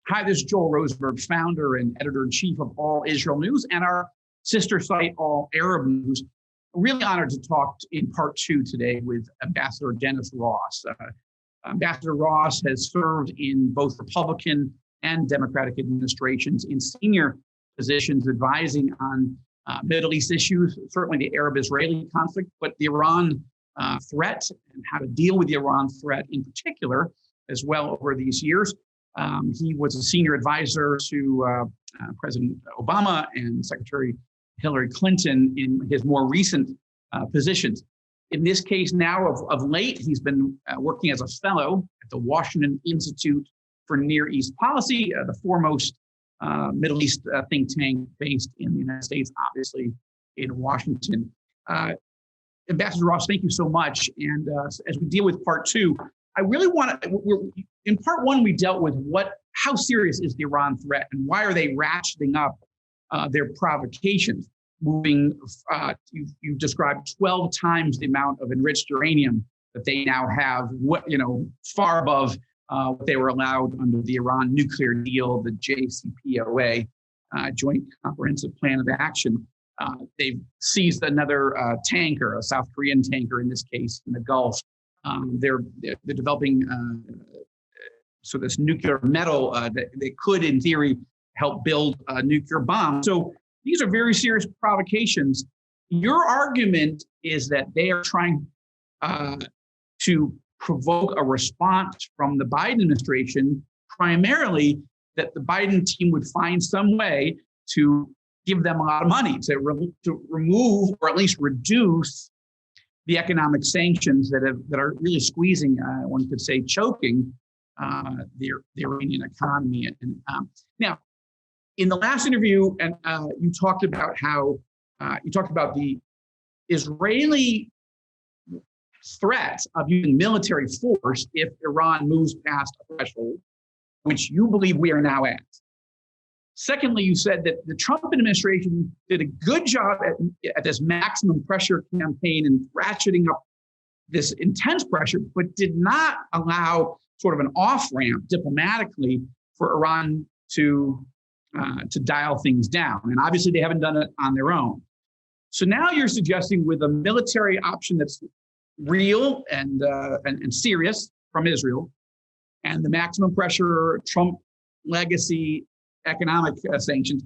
Hi, this is Joel Rosenberg, founder and editor-in-chief of All Israel News and our sister site, All Arab News. Really honored to talk in part two today with Ambassador Dennis Ross. Ambassador Ross has served in both Republican and Democratic administrations in senior positions advising on Middle East issues, certainly the Arab-Israeli conflict, but the Iran threat and how to deal with the Iran threat in particular as well over these years. He was a senior advisor to President Obama and Secretary Hillary Clinton in his more recent positions. In this case now, of late, he's been working as a fellow at the Washington Institute for Near East Policy, the foremost Middle East think tank based in the United States, obviously in Washington. Ambassador Ross, thank you so much. And as we deal with part two, I really want to, in part one, we dealt with how serious is the Iran threat and why are they ratcheting up their provocations, moving, you've described 12 times the amount of enriched uranium that they now have, far above what they were allowed under the Iran nuclear deal, the JCPOA, Joint Comprehensive Plan of Action. They've seized another tanker, a South Korean tanker in this case, in the Gulf. They're developing this nuclear metal that they could, in theory, help build a nuclear bomb. So these are very serious provocations. Your argument is that they are trying to provoke a response from the Biden administration, primarily that the Biden team would find some way to give them a lot of money to remove or at least reduce the economic sanctions that are really squeezing, one could say, choking the Iranian economy. And now, in the last interview, and you talked about how the Israeli threat of using military force if Iran moves past a threshold, which you believe we are now at. Secondly, you said that the Trump administration did a good job at this maximum pressure campaign and ratcheting up this intense pressure, but did not allow sort of an off-ramp diplomatically for Iran to dial things down. And obviously they haven't done it on their own. So now you're suggesting with a military option that's real and serious from Israel, and the maximum pressure Trump legacy economic sanctions.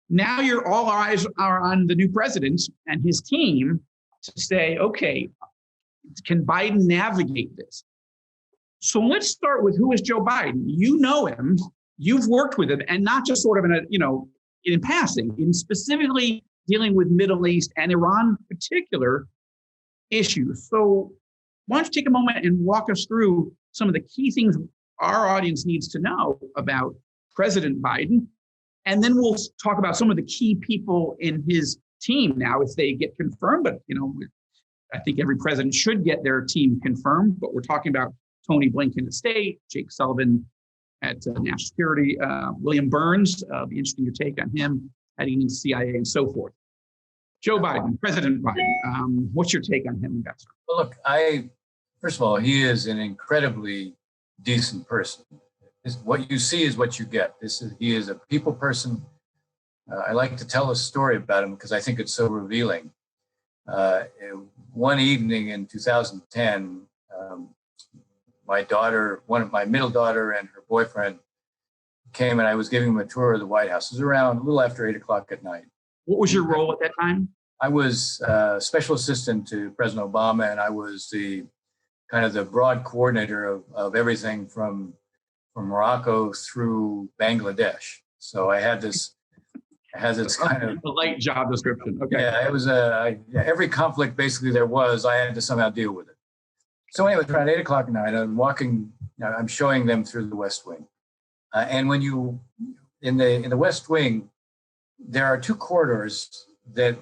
Now all eyes are on the new president and his team to say, okay, can Biden navigate this? So let's start with, who is Joe Biden? You know him, you've worked with him, and not just sort of in passing, in specifically dealing with Middle East and Iran particular issues. So why don't you take a moment and walk us through some of the key things our audience needs to know about President Biden, and then we'll talk about some of the key people in his team now if they get confirmed. But I think every president should get their team confirmed. But we're talking about Tony Blinken at State, Jake Sullivan at National Security, William Burns. Be interesting your take on him heading into CIA and so forth. Joe Biden, President Biden. What's your take on him, Ambassador? Well, look, first of all, he is an incredibly decent person. What you see is what you get. He is a people person. I like to tell a story about him because I think it's so revealing. One evening in 2010, my middle daughter and her boyfriend came, and I was giving them a tour of the White House. It was around a little after 8 o'clock at night. What was your role at that time? I was special assistant to President Obama, and I was the broad coordinator of everything from Morocco through Bangladesh. So I had this kind of a light job description. Okay. Yeah, it was every conflict basically there was, I had to somehow deal with it. So anyway, around 8 o'clock at night, I'm showing them through the West Wing. And when in the West Wing, there are two corridors that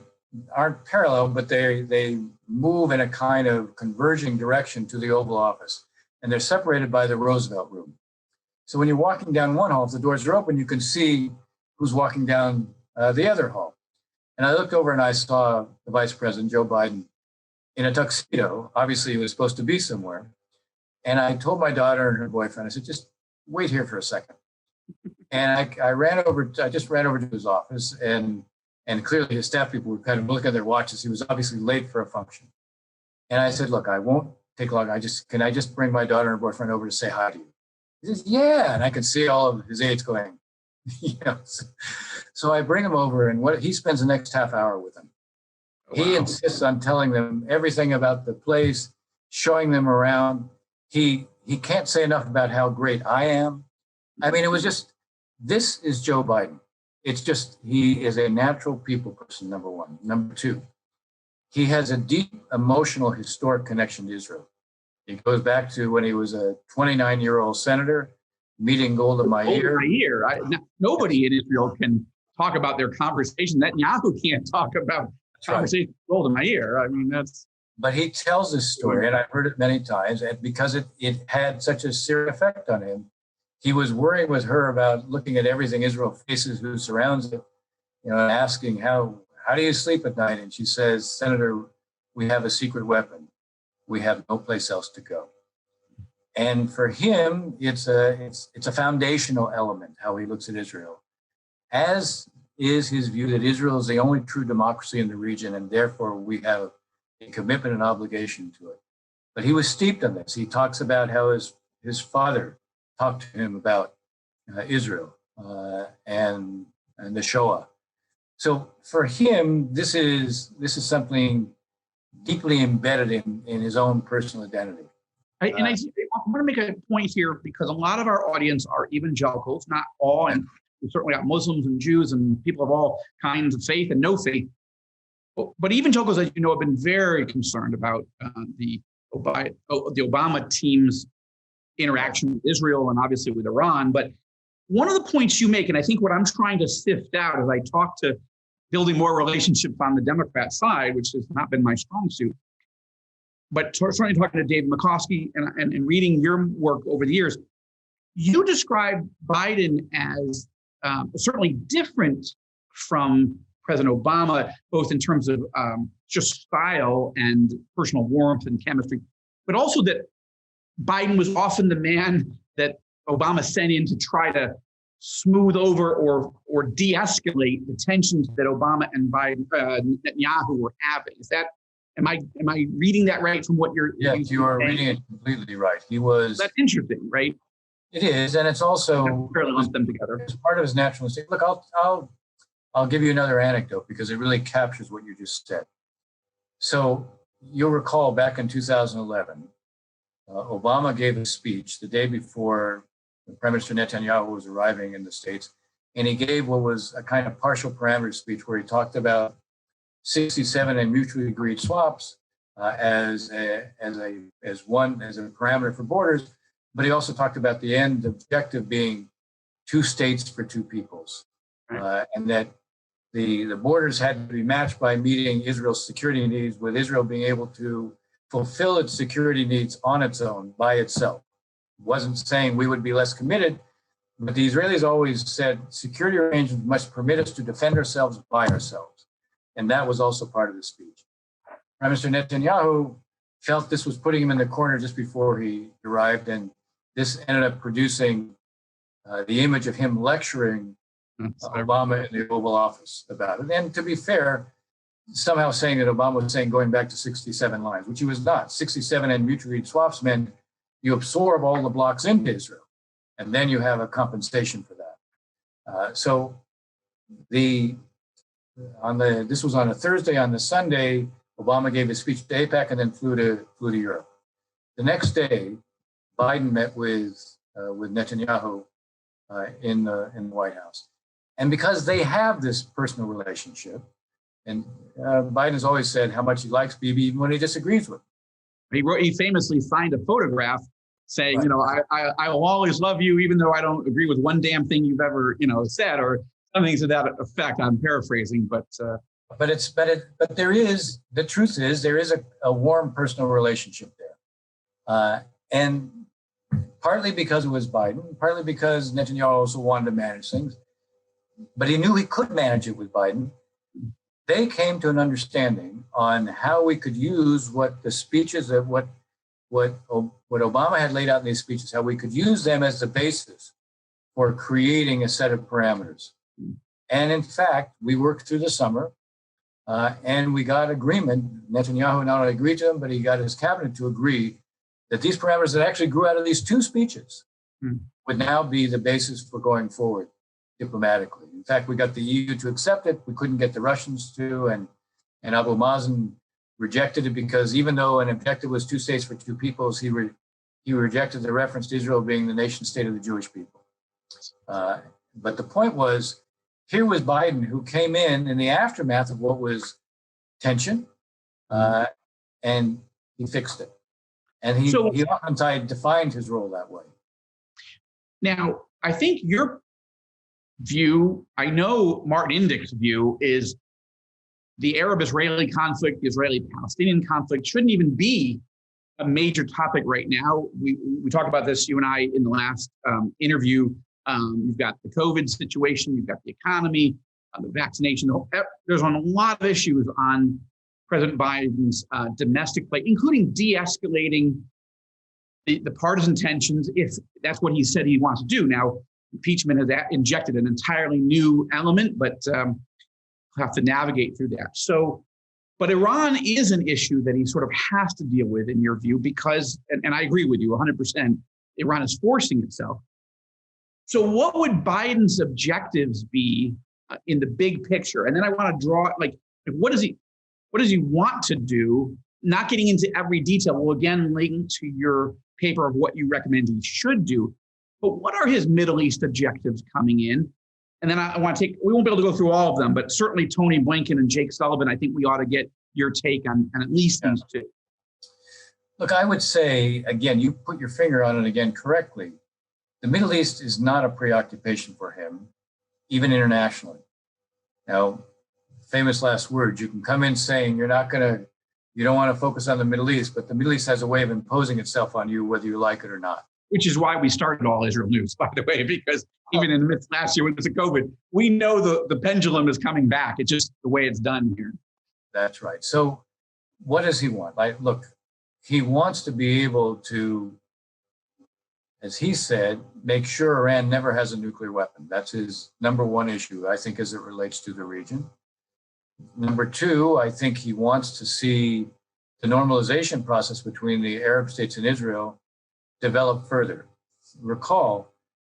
aren't parallel, but they move in a kind of converging direction to the Oval Office. And they're separated by the Roosevelt Room. So when you're walking down one hall, if the doors are open, you can see who's walking down the other hall. And I looked over and I saw the Vice President, Joe Biden, in a tuxedo. Obviously, he was supposed to be somewhere. And I told my daughter and her boyfriend, I said, just wait here for a second. And I just ran over to his office, and clearly his staff people were kind of looking at their watches. He was obviously late for a function. And I said, look, I won't take long. Can I just bring my daughter and her boyfriend over to say hi to you? He says, yeah. And I could see all of his aides going, So I bring him over, and he spends the next half hour with them. Wow. He insists on telling them everything about the place, showing them around. He can't say enough about how great I am. I mean, it was just, this is Joe Biden. It's just, he is a natural people person, number one. Number two, he has a deep emotional, historic connection to Israel. It goes back to when he was a 29-year-old senator meeting Golda Meir. Nobody in Israel can talk about their conversation. Netanyahu can't talk about conversation with Golda Meir. I mean, that's. But he tells this story, and I've heard it many times, and because it had such a serious effect on him. He was worrying with her about looking at everything Israel faces, who surrounds it, and asking, how do you sleep at night? And she says, Senator, we have a secret weapon. We have no place else to go. And for him, it's a foundational element, how he looks at Israel, as is his view that Israel is the only true democracy in the region, and therefore we have a commitment and obligation to it. But he was steeped in this. He talks about how his father talked to him about Israel and the Shoah. So for him, this is something deeply embedded in his own personal identity. I want to make a point here, because a lot of our audience are evangelicals, not all, and we certainly got Muslims and Jews and people of all kinds of faith and no faith. But evangelicals, as you know, have been very concerned about the Obama team's interaction with Israel and obviously with Iran. But one of the points you make, and I think what I'm trying to sift out as I talk to building more relationships on the Democrat side, which has not been my strong suit, but certainly talking to David McCoskey and reading your work over the years, you describe Biden as certainly different from President Obama, both in terms of just style and personal warmth and chemistry, but also that Biden was often the man that Obama sent in to try to smooth over or de-escalate the tensions that Obama and Netanyahu were having. Is that, am I reading that right from what you're? Yes, you are reading it completely right. He was. That's interesting, right? It is, and it's also fairly lump them together. It's part of his natural instinct. Look, I'll give you another anecdote because it really captures what you just said. So you'll recall back in 2011, Obama gave a speech the day before Prime Minister Netanyahu was arriving in the States, and he gave what was a kind of partial parameter speech where he talked about 67 and mutually agreed swaps as a parameter for borders, but he also talked about the end objective being 2 states for 2 peoples, and that the borders had to be matched by meeting Israel's security needs, with Israel being able to fulfill its security needs on its own by itself. It wasn't saying we would be less committed, but the Israelis always said security arrangements must permit us to defend ourselves by ourselves. And that was also part of the speech. Prime Minister Netanyahu felt this was putting him in the corner just before he arrived, and this ended up producing the image of him lecturing Obama in the Oval Office about it. And to be fair, somehow saying that Obama was saying going back to 67 lines, which he was not. 67 and mutually agreed swaps meant you absorb all the blocks into Israel, and then you have a compensation for that. This was on a Thursday. On the Sunday, Obama gave a speech to AIPAC and then flew to Europe. The next day, Biden met with Netanyahu in the White House, and because they have this personal relationship, and Biden has always said how much he likes Bibi, even when he disagrees with him. He famously signed a photograph saying, right, I will always love you, even though I don't agree with one damn thing you've ever, said, or something to that effect. I'm paraphrasing, but there is, the truth is, there is a warm personal relationship there, and partly because it was Biden, partly because Netanyahu also wanted to manage things, but he knew he could manage it with Biden. They came to an understanding on how we could use what the speeches of what Obama had laid out in these speeches, how we could use them as the basis for creating a set of parameters. And in fact, we worked through the summer and we got agreement. Netanyahu not only agreed to them, but he got his cabinet to agree that these parameters that actually grew out of these two speeches would now be the basis for going forward diplomatically. In fact, we got the EU to accept it. We couldn't get the Russians to, and Abu Mazen rejected it because even though an objective was two states for two peoples, he rejected the reference to Israel being the nation state of the Jewish people. But the point was, here was Biden who came in the aftermath of what was tension, and he fixed it. And he oftentimes defined his role that way. Now, I think your view, I know Martin Indyck's view is the Arab-Israeli conflict, the Israeli-Palestinian conflict shouldn't even be a major topic right now. We talked about this, you and I, in the last interview. You've got the COVID situation, you've got the economy, the vaccination. There's a lot of issues on President Biden's domestic plate, including de-escalating the partisan tensions, if that's what he said he wants to do. Now, impeachment has injected an entirely new element, but we'll have to navigate through that. So, but Iran is an issue that he sort of has to deal with, in your view, because, and I agree with you 100%, Iran is forcing itself. So what would Biden's objectives be in the big picture? And then I want to draw, like, what does he want to do? Not getting into every detail. We'll again link to your paper of what you recommend he should do. But what are his Middle East objectives coming in? And then I want to we won't be able to go through all of them, but certainly Tony Blinken and Jake Sullivan, I think we ought to get your take on at least these two. Look, I would say, again, you put your finger on it again correctly. The Middle East is not a preoccupation for him, even internationally. Now, famous last words, you can come in saying you don't want to focus on the Middle East, but the Middle East has a way of imposing itself on you, whether you like it or not. Which is why we started All Israel News, by the way, because even in the midst last year when it was COVID, we know the pendulum is coming back. It's just the way it's done here. That's right. So what does he want? Look, he wants to be able to, as he said, make sure Iran never has a nuclear weapon. That's his number one issue, I think, as it relates to the region. Number two, I think he wants to see the normalization process between the Arab states and Israel develop further. Recall,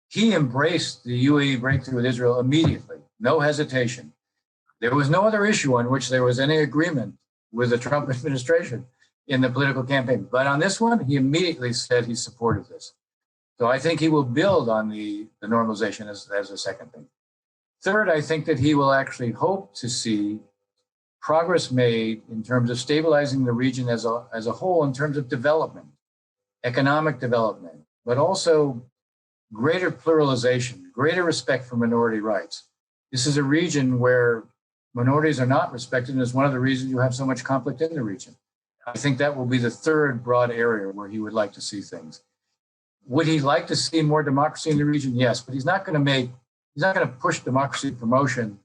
he embraced the UAE breakthrough with Israel immediately, no hesitation. There was no other issue on which there was any agreement with the Trump administration in the political campaign. But on this one, he immediately said he supported this. So I think he will build on the normalization as a second thing. Third, I think that he will actually hope to see progress made in terms of stabilizing the region as a whole, in terms of development, economic development, but also greater pluralization, greater respect for minority rights. This is a region where minorities are not respected, and is one of the reasons you have so much conflict in the region. I think that will be the third broad area where he would like to see things. Would he like to see more democracy in the region? Yes, but he's not going to push democracy promotion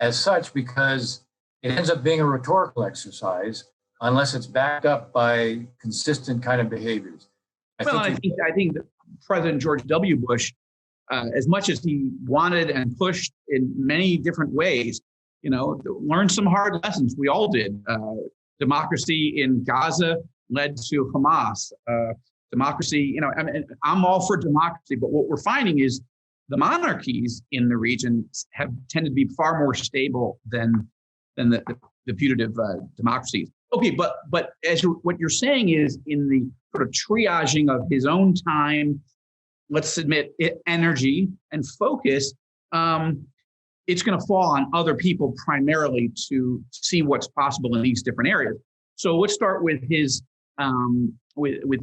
as such, because it ends up being a rhetorical exercise unless it's backed up by consistent kind of behaviors. I think that President George W. Bush, as much as he wanted and pushed in many different ways, learned some hard lessons. We all did. Democracy in Gaza led to Hamas. Democracy, I'm all for democracy, but what we're finding is the monarchies in the region have tended to be far more stable than the putative democracies. Okay, but what you're saying is, in the sort of triaging of his own time, let's admit energy and focus, it's going to fall on other people primarily to see what's possible in these different areas. So let's start with his with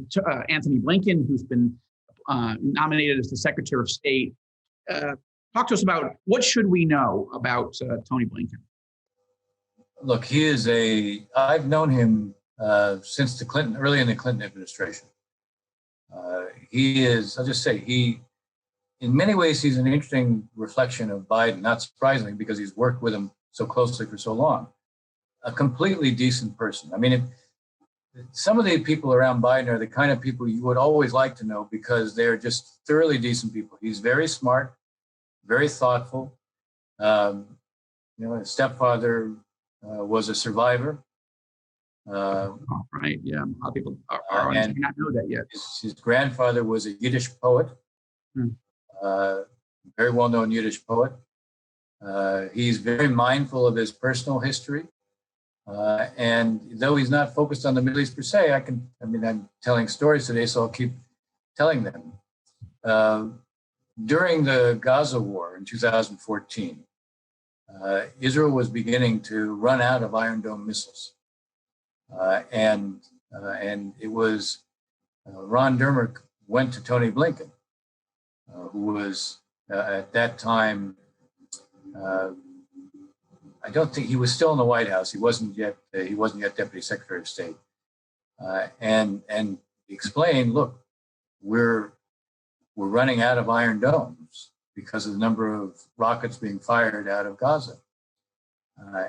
Anthony Blinken, who's been nominated as the Secretary of State. Talk to us about what should we know about Tony Blinken. Look, I've known him since early in the Clinton administration. In many ways, he's an interesting reflection of Biden, not surprisingly, because he's worked with him so closely for so long. A completely decent person. I mean, some of the people around Biden are the kind of people you would always like to know because they're just thoroughly decent people. He's very smart, very thoughtful. His stepfather was a survivor. Right, yeah. A lot of people are may not know that yet. His grandfather was a Yiddish poet, very well-known Yiddish poet. He's very mindful of his personal history. And though he's not focused on the Middle East per se, I'm telling stories today, so I'll keep telling them. During the Gaza war in 2014, Israel was beginning to run out of Iron Dome missiles. And it was Ron Dermer went to Tony Blinken, who was at that time, I don't think he was still in the White House. He wasn't yet Deputy Secretary of State, and explained, look, we're running out of Iron Domes because of the number of rockets being fired out of Gaza.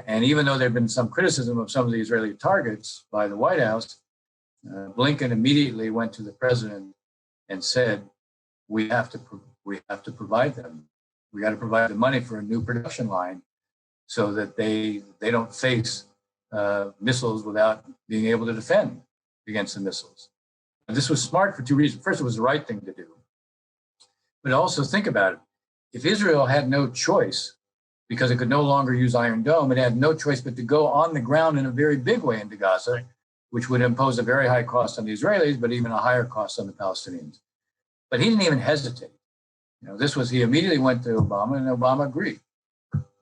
And even though there had been some criticism of some of the Israeli targets by the White House, Blinken immediately went to the president and said, we have to provide them. We got to provide the money for a new production line so that they don't face missiles without being able to defend against the missiles. And this was smart for two reasons. First, it was the right thing to do. But also think about it. If Israel had no choice, because it could no longer use Iron Dome, it had no choice but to go on the ground in a very big way into Gaza, which would impose a very high cost on the Israelis, but even a higher cost on the Palestinians. But he didn't even hesitate. He immediately went to Obama, and Obama agreed.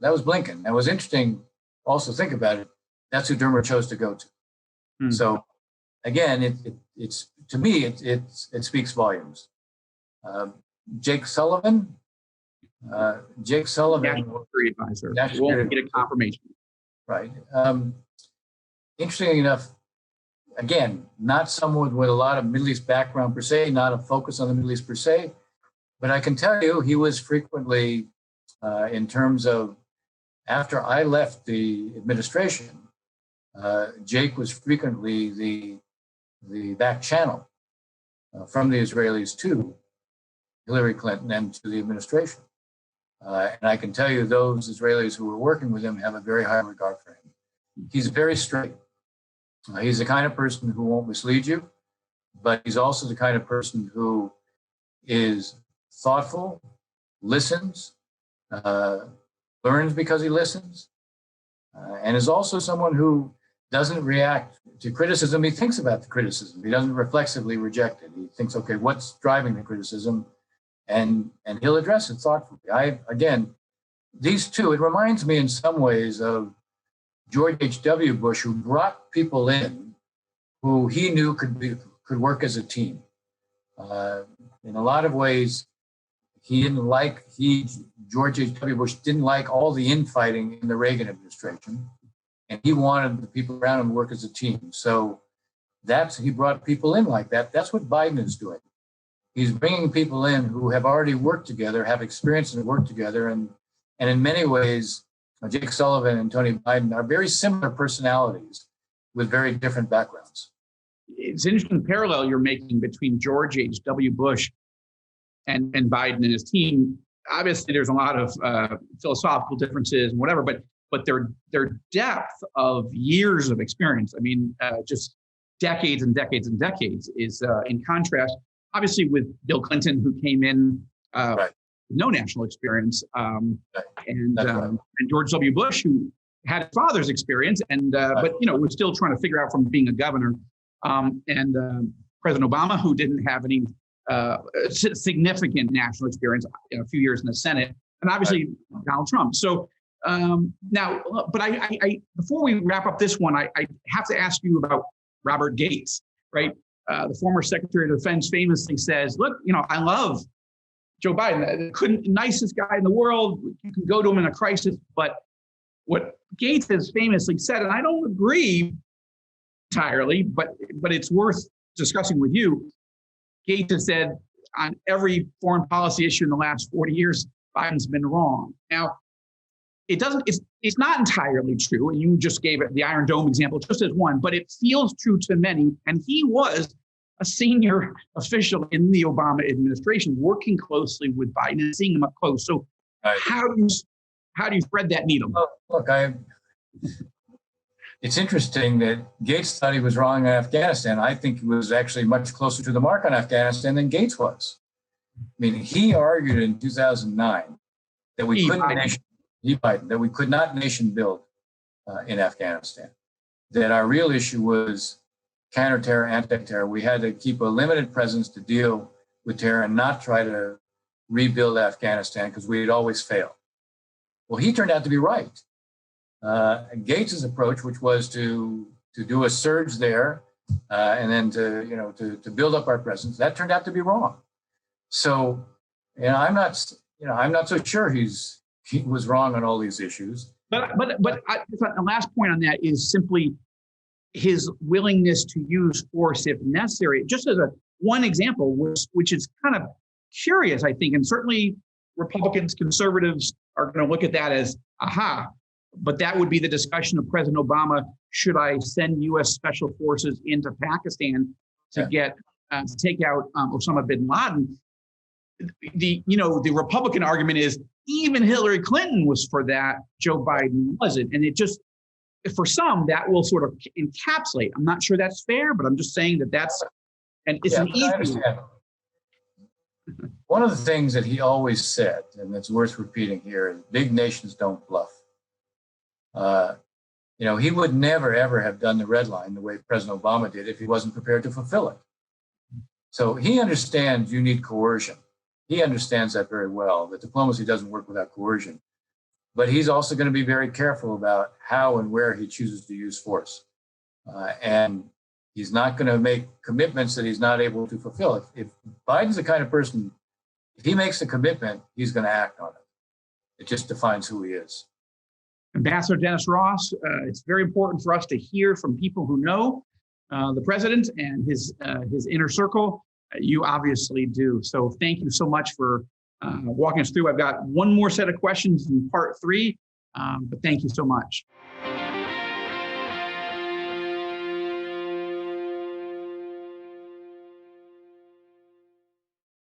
That was Blinken. That was interesting. Also think about it. That's who Dermer chose to go to. So again, it's to me, it speaks volumes. Jake Sullivan. National Security Advisor. We'll get a confirmation. Right. Interestingly enough, again, not someone with a lot of Middle East background per se, not a focus on the Middle East per se, but I can tell you he was frequently, in terms of after I left the administration, Jake was frequently the back channel from the Israelis to Hillary Clinton and to the administration. And I can tell you those Israelis who were working with him have a very high regard for him. He's very straight. He's the kind of person who won't mislead you, but he's also the kind of person who is thoughtful, listens, learns because he listens, and is also someone who doesn't react to criticism. He thinks about the criticism. He doesn't reflexively reject it. He thinks, okay, what's driving the criticism? And he'll address it thoughtfully. These two, it reminds me in some ways of George H.W. Bush, who brought people in who he knew could work as a team. In a lot of ways, George H.W. Bush didn't like all the infighting in the Reagan administration, and he wanted the people around him to work as a team. So he brought people in like that. That's what Biden is doing. He's bringing people in who have already worked together, have experience and worked together. And in many ways, Jake Sullivan and Tony Biden are very similar personalities with very different backgrounds. It's an interesting parallel you're making between George H.W. Bush and Biden and his team. Obviously, there's a lot of philosophical differences and whatever, but their depth of years of experience, just decades and decades and decades, is in contrast, obviously, with Bill Clinton, who came in with no national experience, and George W. Bush, who had his father's experience, but was still trying to figure out from being a governor, and President Obama, who didn't have any significant national experience, a few years in the Senate, and obviously Donald Trump. So now, but I before we wrap up this one, I have to ask you about Robert Gates, right? The former Secretary of Defense famously says, look, I love Joe Biden, the nicest guy in the world. You can go to him in a crisis. But what Gates has famously said, and I don't agree entirely, but it's worth discussing with you. Gates has said on every foreign policy issue in the last 40 years, Biden's been wrong. Now, it doesn't, it's not entirely true. And you just gave it the Iron Dome example just as one, but it feels true to many. And he was a senior official in the Obama administration, working closely with Biden and seeing him up close. So how do you thread that needle? Well, look, it's interesting that Gates thought he was wrong in Afghanistan. I think he was actually much closer to the mark on Afghanistan than Gates was. I mean, he argued in 2009 that we could not nation build in Afghanistan. That our real issue was counterterror, anti-terror. We had to keep a limited presence to deal with terror and not try to rebuild Afghanistan because we'd always fail. Well, he turned out to be right. Gates's approach, which was to do a surge there and then to build up our presence, that turned out to be wrong. So, I'm not so sure he was wrong on all these issues. But the last point on that is simply his willingness to use force if necessary. Just as one example, which is kind of curious, I think, and certainly Republicans, conservatives are going to look at that as, aha, but that would be the discussion of President Obama. Should I send U.S. special forces into Pakistan to to take out Osama bin Laden? The Republican argument is even Hillary Clinton was for that, Joe Biden wasn't. And it just, for some, that will sort of encapsulate. I'm not sure that's fair, but I'm just saying it's an easy. One of the things that he always said, and it's worth repeating here, is big nations don't bluff. He would never, ever have done the red line the way President Obama did if he wasn't prepared to fulfill it. So he understands you need coercion. He understands that very well, that diplomacy doesn't work without coercion. But he's also going to be very careful about how and where he chooses to use force. And he's not going to make commitments that he's not able to fulfill. If Biden's the kind of person, if he makes a commitment, he's going to act on it. It just defines who he is. Ambassador Dennis Ross, it's very important for us to hear from people who know the president and his inner circle. You obviously do. So thank you so much for walking us through. I've got one more set of questions in part 3, but thank you so much.